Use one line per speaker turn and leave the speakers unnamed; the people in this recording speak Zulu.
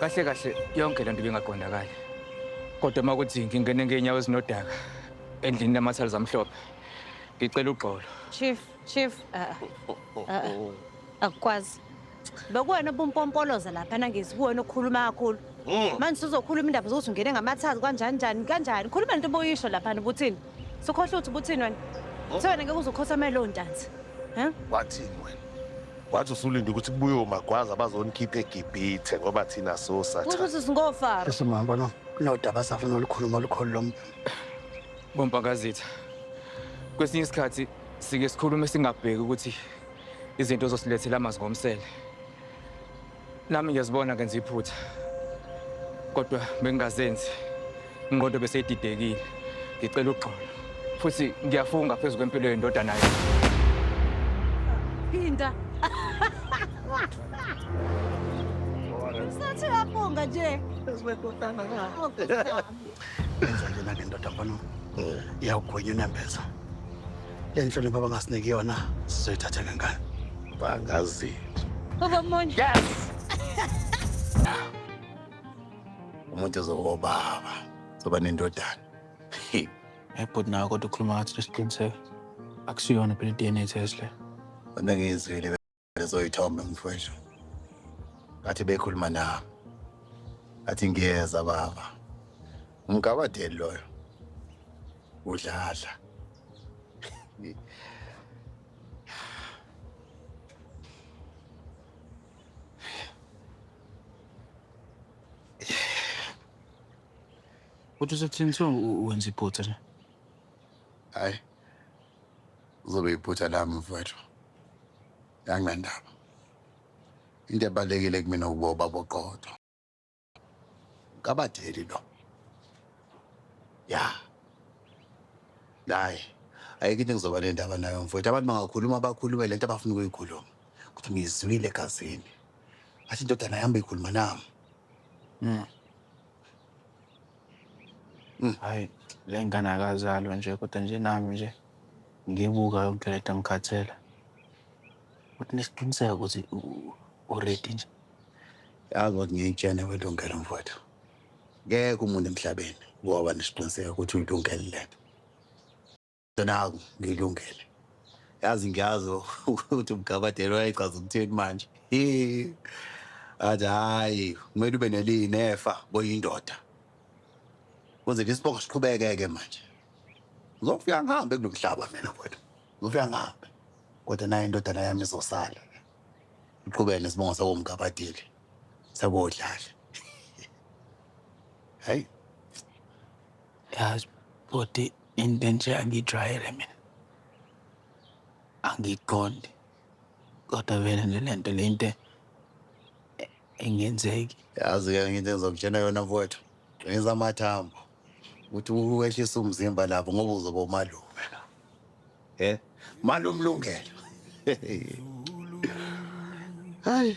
kahle kahle yonke lento bengaqondakali. Kodwa makuthi ngingene ngeenyawo ezinodaka endlini lamathali zamhlophe. Ngicela uxolo.
Chief, akukwazi. Bekuwena obumpompoloza lapha nangizikuwena okhuluma kakhulu. Manje sizokhuluma indaba zokuthi ungene ngamathazi kanjani. Khuluma into obuyisho lapha ubuthini. Sokhohle uthi ubuthini wena. Sewena ngeke uzokhothama lo ntanzi.
Wathini wena? Wathi usulinde ukuthi kubuye omagwaza abazonikhipha eGibhithe ngoba thina sosatha.
Ukuthi singofara.
Esimamba no. Kunodaba safuna olukhuluma olukhulu lo.
Bompakazitha. Kwesinye isikhathi sike sikhulume singabheki ukuthi izinto zosilethela amazi ngomsele. Nami ngiyazibona ngenza iphutha. Kodwa bengingazenzi. Ingqondo bese ididekile. Ngicela uxolo. Futhi ngiyafunga phezulu kwempilo yendodana nayo.
Phinda. Sathi yafunga nje.
Esiwekotana la. Enza nje nangendoda mfana. Iyawugwenya unembeza. Lenhlonipho abangasiniki yona sizoyithatha ngengane.
Bangazi.
Baba Moni.
Yes. Umuntu uzobaba. Soba nendodana.
But now kodwa ukhuluma ngathi lesiqiniseko. Akusiyona phela i-DNA test le.
Wena ngizwile lezoyithomba mfowethu. Ngathi bekhuluma nami. Athi ngiyeza baba. Umgabadeli loyo. Udlala.
Kodwa usekuthini wenza iphutha nje?
Hayi. Uzobe iphutha lami mfowethu. Yanginandaba. Into ebalekile kumina ukuboba boqodo. Ngabadeli lo. Ya. Hayi. Ayikho into engizoba nendaba nayo mfowethu. Abantu bangakhuluma abakhulume lento abafuna ukuyikhuluma. Kuthi ngizwile egazini. Athi indodana yami ikhuluma nami.
Hayi, le ngane akazalwa nje kodwa nje nami nje ngibuka yonke lento ngikhathela. Uthi nesiqiniseko ukuthi already nje.
Yazi ukuthi ngiyitshene welungelo mfowethu. Ngeke umuntu emhlabeni ngoba nesiqiniseko ukuthi uyilungele lento. Naku ngilungele. Yazi ngiyazi ukuthi umgabadeli wayechaza ukuthini manje. Hayi, kumele ube nelinefa boyindoda. Kuze isibongo siqhubeke manje. Uzofika ngihambe kunomhlaba mina mfowethu. Uzofika ngihambe. Kodwa nayo indodana yami izosala. Uqhubeke nesibongo sawomgabadeli. Sabodlala. Hey.
Yazi, bodi into nje angijwayele mina. Angiqondi. Kodwa vele nje lento lento engenzeki.
Yazi-ke into engizokutshela yona mfowethu. Ngenza amathambo. Uthi uwehlisa umzimba lapho ngoba uzoba umalume la. Malume lungelo. Hayi.